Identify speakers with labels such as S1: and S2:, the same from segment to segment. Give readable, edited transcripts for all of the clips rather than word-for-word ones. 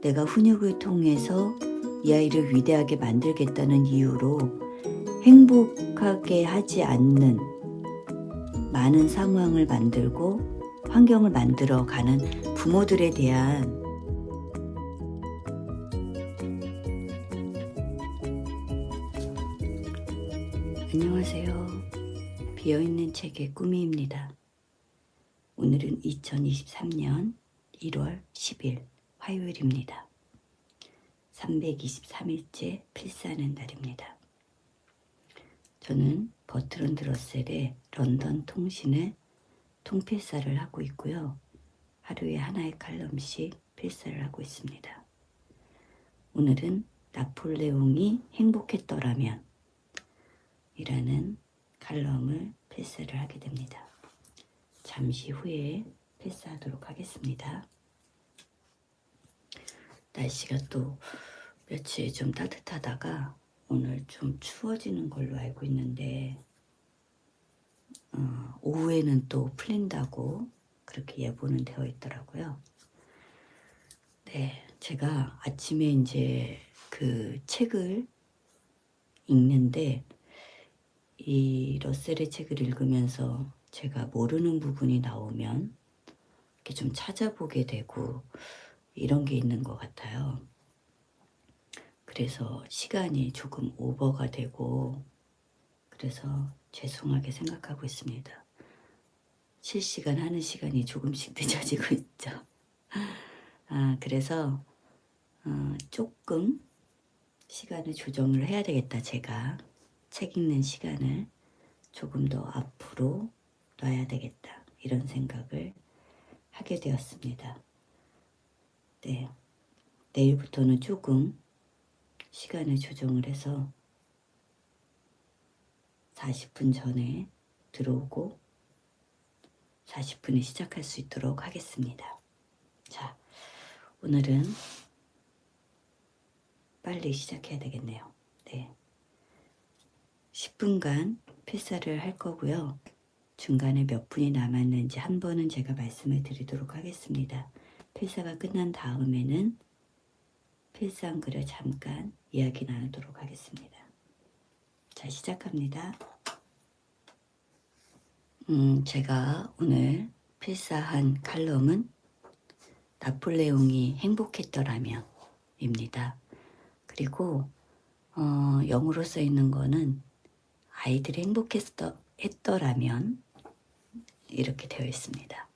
S1: 내가 훈육을 통해서 이 아이를 위대하게 만들겠다는 이유로 행복하게 하지 않는 많은 상황을 만들고 환경을 만들어 가는 부모들에 대한 안녕하세요. 비어있는 책의 꾸미입니다. 오늘은 2023년 1월 10일 화요일입니다. 323일째 필사하는 날입니다. 저는 버트런드 러셀의 런던 통신을 통필사를 하고 있고요. 하루에 하나의 칼럼씩 필사를 하고 있습니다. 오늘은 나폴레옹이 행복했더라면 이라는 칼럼을 필사를 하게 됩니다. 잠시 후에 필사하도록 하겠습니다. 날씨가 또 며칠 좀 따뜻하다가 오늘 좀 추워지는 걸로 알고 있는데 오후에는 또 풀린다고 그렇게 예보는 되어 있더라고요. 네, 제가 아침에 이제 그 책을 읽는데 이 러셀의 책을 읽으면서 제가 모르는 부분이 나오면 이렇게 좀 찾아보게 되고 이런 게 있는 것 같아요. 그래서 시간이 조금 오버가 되고 그래서 죄송하게 생각하고 있습니다. 실시간 하는 시간이 조금씩 늦어지고 있죠. 그래서 조금 시간을 조정을 해야 되겠다. 제가 책 읽는 시간을 조금 더 앞으로 놔야 되겠다. 이런 생각을 하게 되었습니다. 네, 내일부터는 조금 시간을 조정을 해서 40분 전에 들어오고 40분에 시작할 수 있도록 하겠습니다. 자, 오늘은 빨리 시작해야 되겠네요. 네, 10분간 필사를 할 거고요. 중간에 몇 분이 남았는지 한 번은 제가 말씀을 드리도록 하겠습니다. 필사가 끝난 다음에는 필사한 글을 잠깐 이야기 나누도록 하겠습니다. 자, 시작합니다. 제가 오늘 필사한 칼럼은 나폴레옹이 행복했더라면 입니다. 그리고 영어로 써 있는 거는 아이들이 행복했더라면 이렇게 되어 있습니다.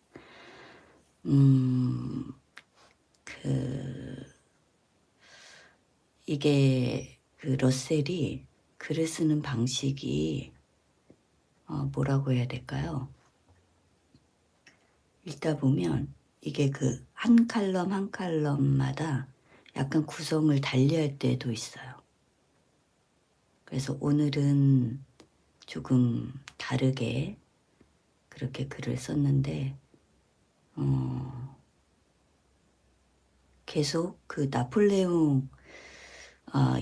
S1: 이게 그 러셀이 글을 쓰는 방식이 뭐라고 해야 될까요? 읽다 보면 이게 그 한 칼럼 한 칼럼마다 약간 구성을 달리할 때도 있어요. 그래서 오늘은 조금 다르게 그렇게 글을 썼는데 계속 그 나폴레옹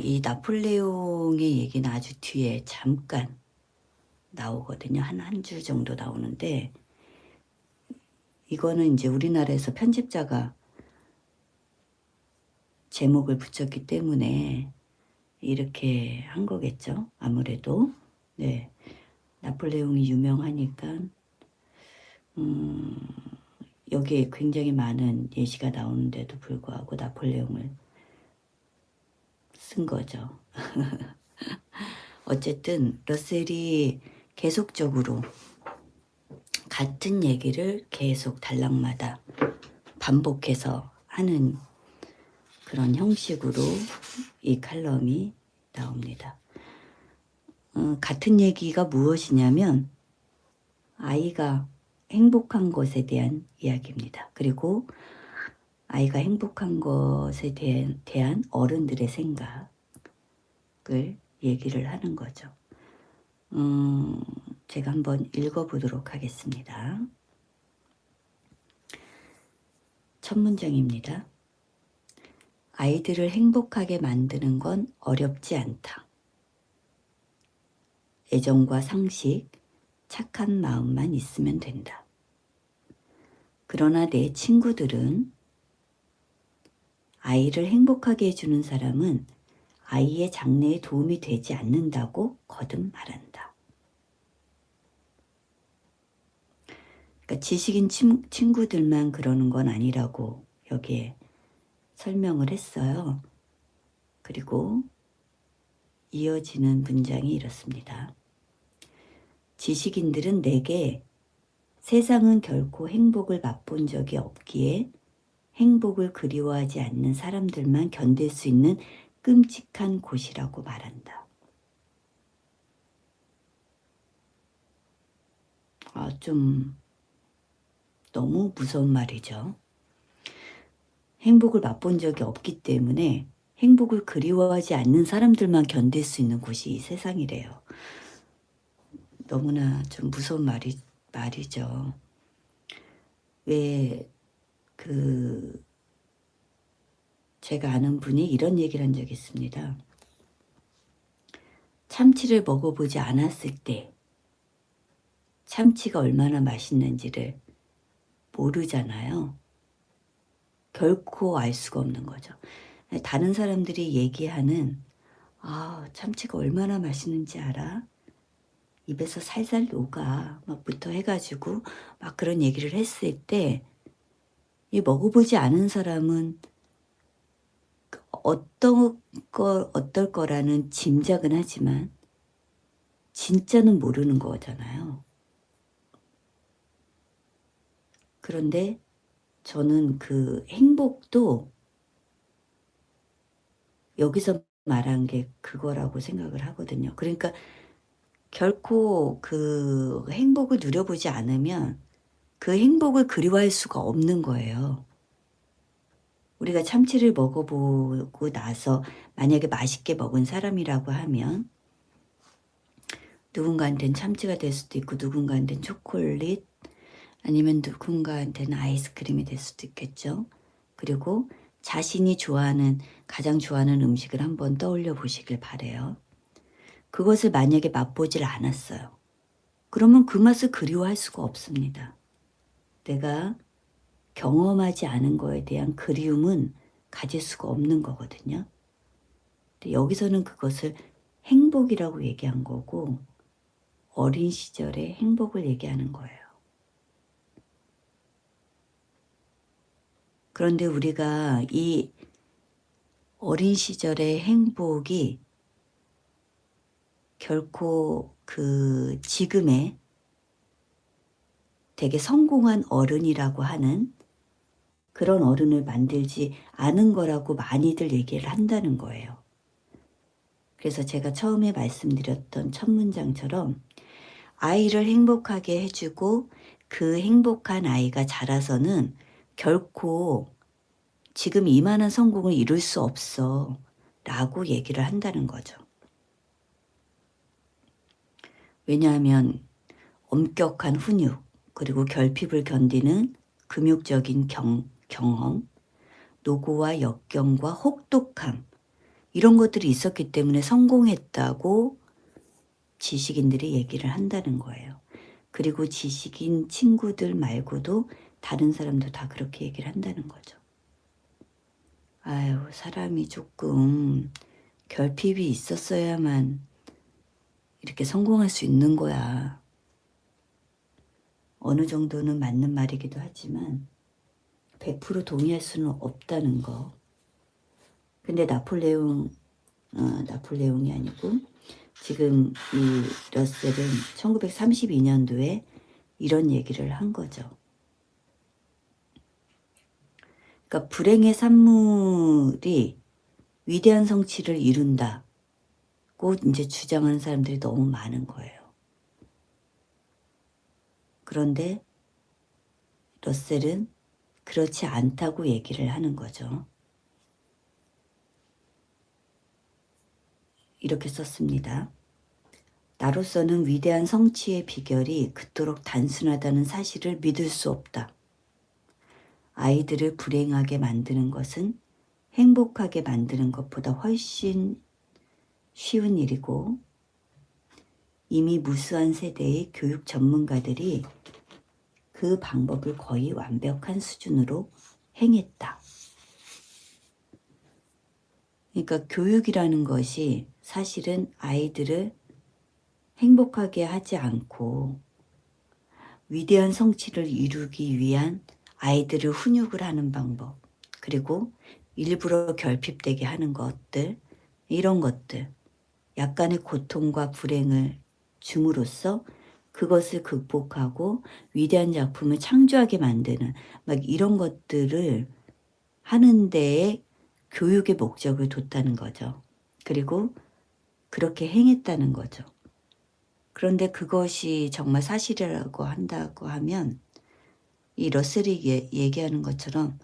S1: 이 나폴레옹의 얘기는 아주 뒤에 잠깐 나오거든요. 한 줄 정도 나오는데 이거는 이제 우리나라에서 편집자가 제목을 붙였기 때문에 이렇게 한 거겠죠. 아무래도. 네, 나폴레옹이 유명하니까 여기에 굉장히 많은 예시가 나오는데도 불구하고 나폴레옹을 쓴 거죠. 어쨌든 러셀이 계속적으로 같은 얘기를 계속 단락마다 반복해서 하는 그런 형식으로 이 칼럼이 나옵니다. 같은 얘기가 무엇이냐면 아이가 행복한 것에 대한 이야기입니다. 그리고 아이가 행복한 것에 대한 어른들의 생각을 얘기를 하는 거죠. 제가 한번 읽어보도록 하겠습니다. 첫 문장입니다. 아이들을 행복하게 만드는 건 어렵지 않다. 애정과 상식, 착한 마음만 있으면 된다. 그러나 내 친구들은 아이를 행복하게 해주는 사람은 아이의 장래에 도움이 되지 않는다고 거듭 말한다. 그러니까 지식인 친구들만 그러는 건 아니라고 여기에 설명을 했어요. 그리고 이어지는 문장이 이렇습니다. 지식인들은 내게 세상은 결코 행복을 맛본 적이 없기에 행복을 그리워하지 않는 사람들만 견딜 수 있는 끔찍한 곳이라고 말한다. 좀 너무 무서운 말이죠. 행복을 맛본 적이 없기 때문에 행복을 그리워하지 않는 사람들만 견딜 수 있는 곳이 이 세상이래요. 너무나 좀 무서운 말이죠. 왜 제가 아는 분이 이런 얘기를 한 적이 있습니다. 참치를 먹어보지 않았을 때 참치가 얼마나 맛있는지를 모르잖아요. 결코 알 수가 없는 거죠. 다른 사람들이 얘기하는 참치가 얼마나 맛있는지 알아? 입에서 살살 녹아 막부터 해가지고 막 그런 얘기를 했을 때 이 먹어보지 않은 사람은 어떨 거라는 짐작은 하지만 진짜는 모르는 거잖아요. 그런데 저는 그 행복도 여기서 말한 게 그거라고 생각을 하거든요. 그러니까 결코 그 행복을 누려보지 않으면 그 행복을 그리워할 수가 없는 거예요. 우리가 참치를 먹어보고 나서 만약에 맛있게 먹은 사람이라고 하면 누군가한테는 참치가 될 수도 있고 누군가한테는 초콜릿 아니면 누군가한테는 아이스크림이 될 수도 있겠죠. 그리고 자신이 가장 좋아하는 음식을 한번 떠올려 보시길 바래요. 그것을 만약에 맛보질 않았어요. 그러면 그 맛을 그리워할 수가 없습니다. 내가 경험하지 않은 거에 대한 그리움은 가질 수가 없는 거거든요. 근데 여기서는 그것을 행복이라고 얘기한 거고 어린 시절의 행복을 얘기하는 거예요. 그런데 우리가 이 어린 시절의 행복이 결코 그 지금의 되게 성공한 어른이라고 하는 그런 어른을 만들지 않은 거라고 많이들 얘기를 한다는 거예요. 그래서 제가 처음에 말씀드렸던 첫 문장처럼 아이를 행복하게 해주고 그 행복한 아이가 자라서는 결코 지금 이만한 성공을 이룰 수 없어 라고 얘기를 한다는 거죠. 왜냐하면 엄격한 훈육 그리고 결핍을 견디는 금욕적인 경험, 노고와 역경과 혹독함 이런 것들이 있었기 때문에 성공했다고 지식인들이 얘기를 한다는 거예요. 그리고 지식인 친구들 말고도 다른 사람도 다 그렇게 얘기를 한다는 거죠. 사람이 조금 결핍이 있었어야만 이렇게 성공할 수 있는 거야. 어느 정도는 맞는 말이기도 하지만 100% 동의할 수는 없다는 거. 근데 나폴레옹이 아니고 지금 이 러셀은 1932년도에 이런 얘기를 한 거죠. 그러니까 불행의 산물이 위대한 성취를 이룬다고 이제 주장하는 사람들이 너무 많은 거예요. 그런데 러셀은 그렇지 않다고 얘기를 하는 거죠. 이렇게 썼습니다. 나로서는 위대한 성취의 비결이 그토록 단순하다는 사실을 믿을 수 없다. 아이들을 불행하게 만드는 것은 행복하게 만드는 것보다 훨씬 쉬운 일이고 이미 무수한 세대의 교육 전문가들이 그 방법을 거의 완벽한 수준으로 행했다. 그러니까 교육이라는 것이 사실은 아이들을 행복하게 하지 않고 위대한 성취를 이루기 위한 아이들을 훈육을 하는 방법, 그리고 일부러 결핍되게 하는 것들, 이런 것들, 약간의 고통과 불행을 줌으로써 그것을 극복하고 위대한 작품을 창조하게 만드는 막 이런 것들을 하는 데에 교육의 목적을 뒀다는 거죠. 그리고 그렇게 행했다는 거죠. 그런데 그것이 정말 사실이라고 한다고 하면 이 러셀이 얘기하는 것처럼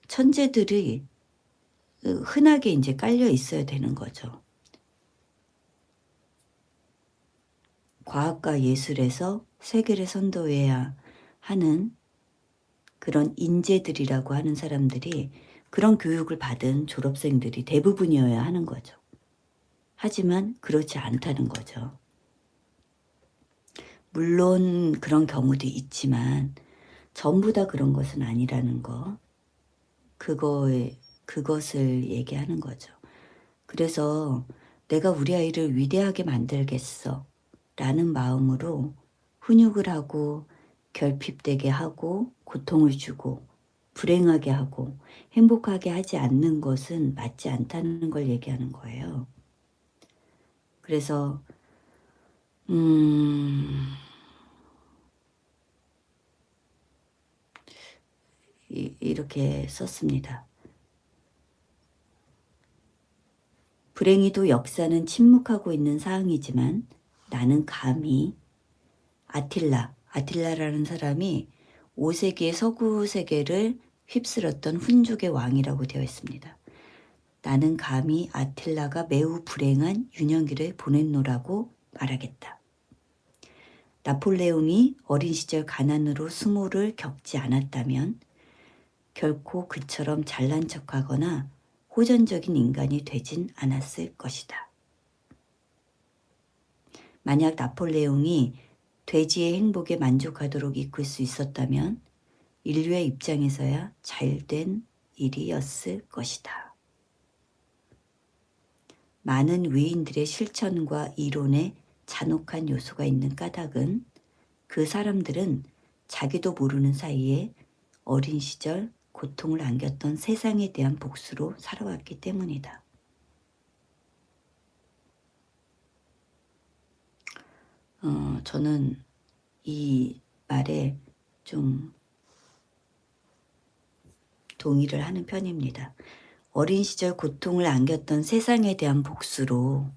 S1: 천재들이 흔하게 이제 깔려 있어야 되는 거죠. 과학과 예술에서 세계를 선도해야 하는 그런 인재들이라고 하는 사람들이 그런 교육을 받은 졸업생들이 대부분이어야 하는 거죠. 하지만 그렇지 않다는 거죠. 물론 그런 경우도 있지만 전부 다 그런 것은 아니라는 거, 그것을 얘기하는 거죠. 그래서 내가 우리 아이를 위대하게 만들겠어 라는 마음으로 훈육을 하고 결핍되게 하고 고통을 주고 불행하게 하고 행복하게 하지 않는 것은 맞지 않다는 걸 얘기하는 거예요. 그래서 이렇게 썼습니다. 불행히도 역사는 침묵하고 있는 사항이지만 나는 감히 아틸라라는 사람이 5세기의 서구 세계를 휩쓸었던 훈족의 왕이라고 되어 있습니다. 나는 감히 아틸라가 매우 불행한 유년기를 보냈노라고 말하겠다. 나폴레옹이 어린 시절 가난으로 수모를 겪지 않았다면 결코 그처럼 잘난 척하거나 호전적인 인간이 되진 않았을 것이다. 만약 나폴레옹이 돼지의 행복에 만족하도록 이끌 수 있었다면 인류의 입장에서야 잘된 일이었을 것이다. 많은 위인들의 실천과 이론에 잔혹한 요소가 있는 까닭은 그 사람들은 자기도 모르는 사이에 어린 시절 고통을 안겼던 세상에 대한 복수로 살아왔기 때문이다. 저는 이 말에 좀 동의를 하는 편입니다. 어린 시절 고통을 안겼던 세상에 대한 복수로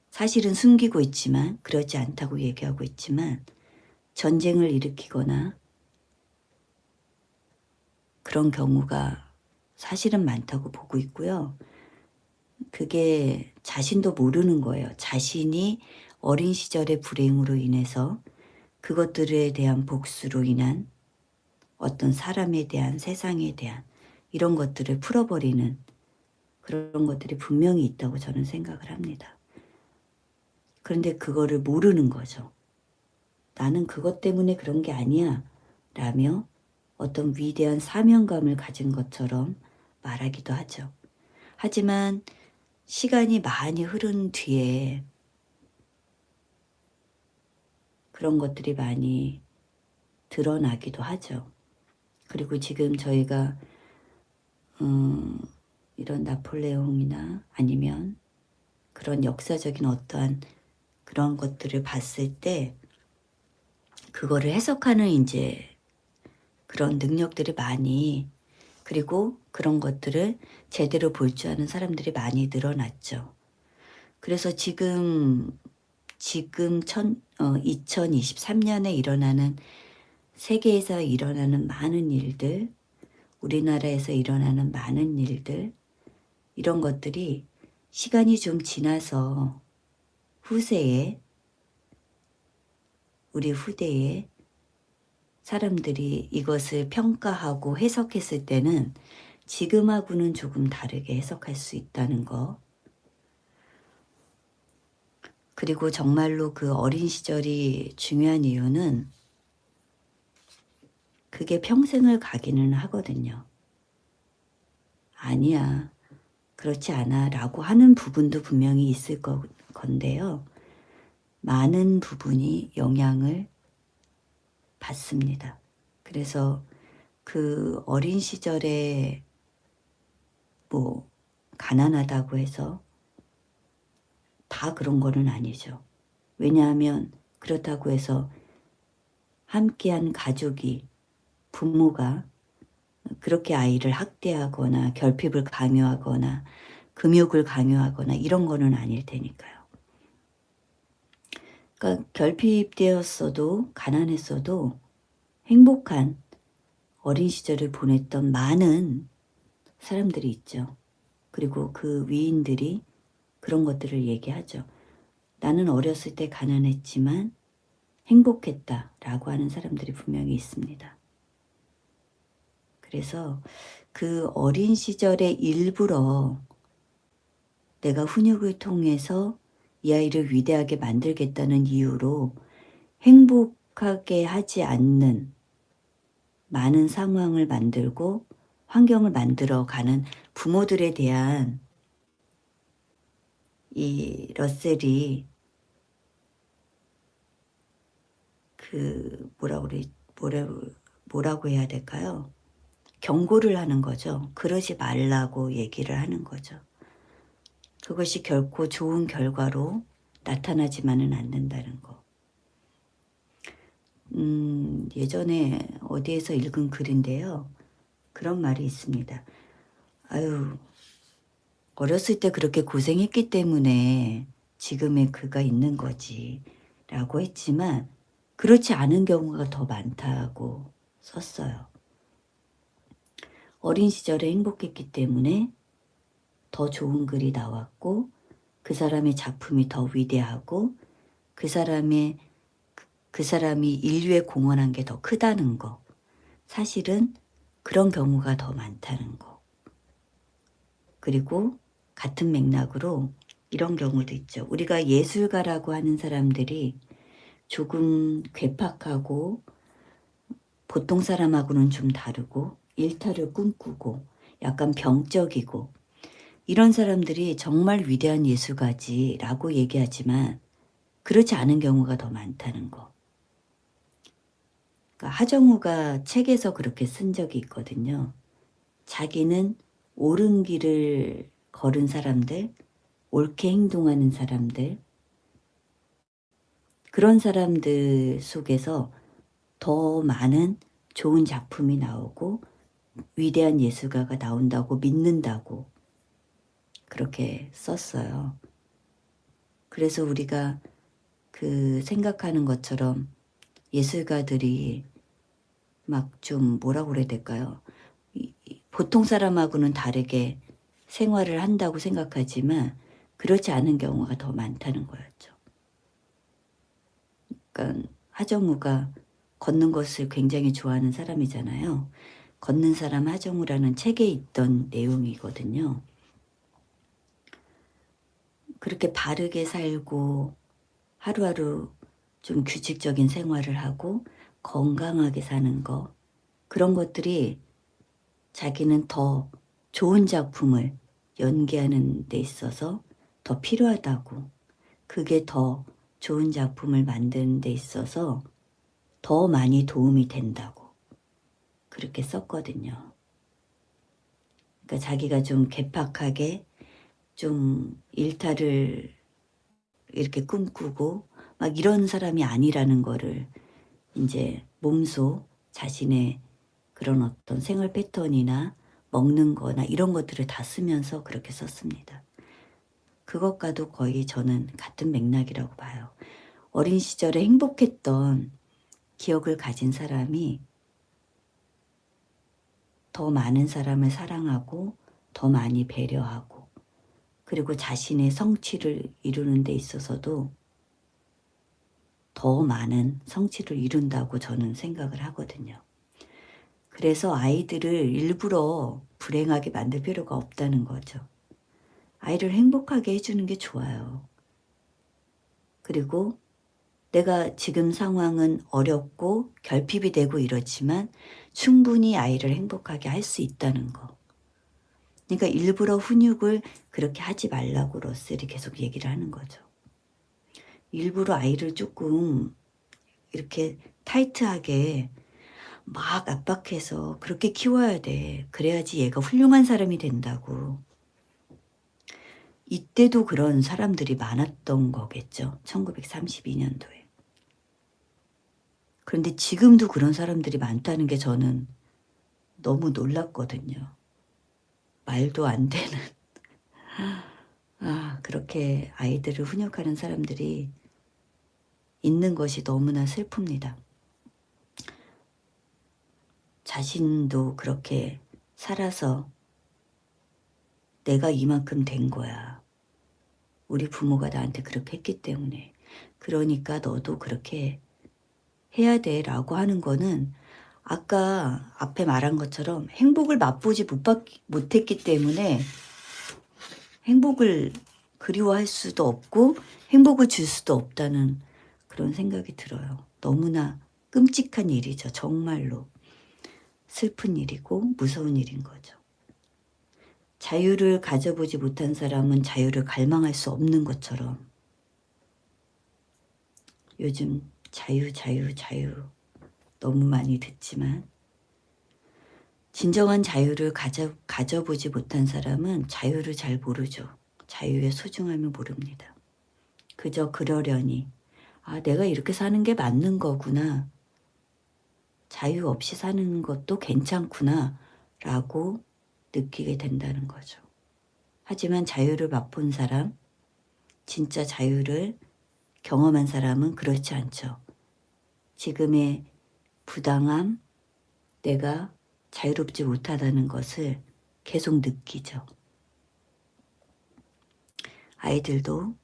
S1: 사실은 숨기고 있지만 그렇지 않다고 얘기하고 있지만 전쟁을 일으키거나 그런 경우가 사실은 많다고 보고 있고요. 그게 자신도 모르는 거예요. 자신이 어린 시절의 불행으로 인해서 그것들에 대한 복수로 인한 어떤 사람에 대한 세상에 대한 이런 것들을 풀어버리는 그런 것들이 분명히 있다고 저는 생각을 합니다. 그런데 그거를 모르는 거죠. 나는 그것 때문에 그런 게 아니야 라며 어떤 위대한 사명감을 가진 것처럼 말하기도 하죠. 하지만 시간이 많이 흐른 뒤에 그런 것들이 많이 드러나기도 하죠. 그리고 지금 저희가 이런 나폴레옹이나 아니면 그런 역사적인 어떠한 그런 것들을 봤을 때 그거를 해석하는 이제 그런 능력들이 많이, 그리고 그런 것들을 제대로 볼 줄 아는 사람들이 많이 늘어났죠. 그래서 지금 2023년에 일어나는 세계에서 일어나는 많은 일들, 우리나라에서 일어나는 많은 일들, 이런 것들이 시간이 좀 지나서 우리 후대에 사람들이 이것을 평가하고 해석했을 때는 지금하고는 조금 다르게 해석할 수 있다는 거. 그리고 정말로 그 어린 시절이 중요한 이유는 그게 평생을 가기는 하거든요. 아니야, 그렇지 않아 라고 하는 부분도 분명히 있을 건데요. 많은 부분이 영향을 받습니다. 그래서 그 어린 시절에 뭐 가난하다고 해서 다 그런 거는 아니죠. 왜냐하면 그렇다고 해서 함께한 가족이, 부모가 그렇게 아이를 학대하거나 결핍을 강요하거나 금욕을 강요하거나 이런 거는 아닐 테니까요. 그러니까 결핍되었어도 가난했어도 행복한 어린 시절을 보냈던 많은 사람들이 있죠. 그리고 그 위인들이 그런 것들을 얘기하죠. 나는 어렸을 때 가난했지만 행복했다라고 하는 사람들이 분명히 있습니다. 그래서 그 어린 시절에 일부러 내가 훈육을 통해서 이 아이를 위대하게 만들겠다는 이유로 행복하게 하지 않는 많은 상황을 만들고 환경을 만들어가는 부모들에 대한 이 러셀이 그 뭐라고 해야 될까요? 경고를 하는 거죠. 그러지 말라고 얘기를 하는 거죠. 그것이 결코 좋은 결과로 나타나지만은 않는다는 거. 예전에 어디에서 읽은 글인데요. 그런 말이 있습니다. 아유, 어렸을 때 그렇게 고생했기 때문에 지금의 그가 있는 거지 라고 했지만 그렇지 않은 경우가 더 많다고 썼어요. 어린 시절에 행복했기 때문에 더 좋은 글이 나왔고 그 사람의 작품이 더 위대하고 그 사람이 인류에 공헌한 게 더 크다는 거. 사실은 그런 경우가 더 많다는 거. 그리고 같은 맥락으로 이런 경우도 있죠. 우리가 예술가라고 하는 사람들이 조금 괴팍하고 보통 사람하고는 좀 다르고 일탈을 꿈꾸고 약간 병적이고 이런 사람들이 정말 위대한 예술가지라고 얘기하지만 그렇지 않은 경우가 더 많다는 거. 그러니까 하정우가 책에서 그렇게 쓴 적이 있거든요. 자기는 옳은 길을 걸은 사람들, 옳게 행동하는 사람들, 그런 사람들 속에서 더 많은 좋은 작품이 나오고 위대한 예술가가 나온다고 믿는다고 그렇게 썼어요. 그래서 우리가 그 생각하는 것처럼 예술가들이 막 좀 뭐라고 그래야 될까요? 보통 사람하고는 다르게 생활을 한다고 생각하지만 그렇지 않은 경우가 더 많다는 거였죠. 그러니까 하정우가 걷는 것을 굉장히 좋아하는 사람이잖아요. 걷는 사람 하정우라는 책에 있던 내용이거든요. 그렇게 바르게 살고 하루하루 좀 규칙적인 생활을 하고 건강하게 사는 거, 그런 것들이 자기는 더 좋은 작품을 연기하는 데 있어서 더 필요하다고, 그게 더 좋은 작품을 만드는 데 있어서 더 많이 도움이 된다고 그렇게 썼거든요. 그러니까 자기가 좀 괴팍하게 좀 일탈을 이렇게 꿈꾸고 막 이런 사람이 아니라는 거를 이제 몸소 자신의 그런 어떤 생활 패턴이나 먹는 거나 이런 것들을 다 쓰면서 그렇게 썼습니다. 그것과도 거의 저는 같은 맥락이라고 봐요. 어린 시절에 행복했던 기억을 가진 사람이 더 많은 사람을 사랑하고 더 많이 배려하고 그리고 자신의 성취를 이루는 데 있어서도 더 많은 성취를 이룬다고 저는 생각을 하거든요. 그래서 아이들을 일부러 불행하게 만들 필요가 없다는 거죠. 아이를 행복하게 해주는 게 좋아요. 그리고 내가 지금 상황은 어렵고 결핍이 되고 이렇지만 충분히 아이를 행복하게 할 수 있다는 거. 그러니까 일부러 훈육을 그렇게 하지 말라고 러셀이 계속 얘기를 하는 거죠. 일부러 아이를 조금 이렇게 타이트하게 막 압박해서 그렇게 키워야 돼. 그래야지 얘가 훌륭한 사람이 된다고. 이때도 그런 사람들이 많았던 거겠죠. 1932년도에. 그런데 지금도 그런 사람들이 많다는 게 저는 너무 놀랐거든요. 말도 안 되는. 그렇게 아이들을 훈육하는 사람들이 있는 것이 너무나 슬픕니다. 자신도 그렇게 살아서 내가 이만큼 된 거야. 우리 부모가 나한테 그렇게 했기 때문에. 그러니까 너도 그렇게 해야 돼 라고 하는 거는 아까 앞에 말한 것처럼 행복을 맛보지 못했기 때문에 행복을 그리워할 수도 없고 행복을 줄 수도 없다는 그런 생각이 들어요. 너무나 끔찍한 일이죠. 정말로 슬픈 일이고 무서운 일인 거죠. 자유를 가져보지 못한 사람은 자유를 갈망할 수 없는 것처럼 요즘 자유 너무 많이 듣지만 진정한 자유를 가져보지 못한 사람은 자유를 잘 모르죠. 자유의 소중함을 모릅니다. 그저 그러려니 내가 이렇게 사는 게 맞는 거구나. 자유 없이 사는 것도 괜찮구나 라고 느끼게 된다는 거죠. 하지만 자유를 맛본 사람, 진짜 자유를 경험한 사람은 그렇지 않죠. 지금의 부당함, 내가 자유롭지 못하다는 것을 계속 느끼죠. 아이들도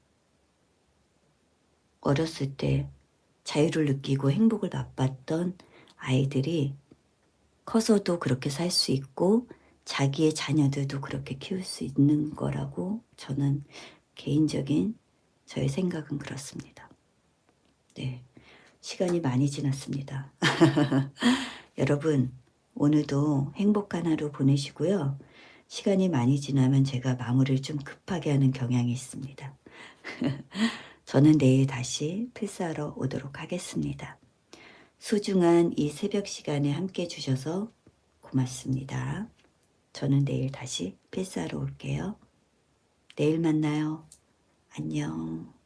S1: 어렸을 때 자유를 느끼고 행복을 맛봤던 아이들이 커서도 그렇게 살 수 있고 자기의 자녀들도 그렇게 키울 수 있는 거라고 저는 개인적인 저의 생각은 그렇습니다. 네, 시간이 많이 지났습니다. 여러분 오늘도 행복한 하루 보내시고요. 시간이 많이 지나면 제가 마무리를 좀 급하게 하는 경향이 있습니다. 저는 내일 다시 필사하러 오도록 하겠습니다. 소중한 이 새벽 시간에 함께 해주셔서 고맙습니다. 저는 내일 다시 필사하러 올게요. 내일 만나요. 안녕.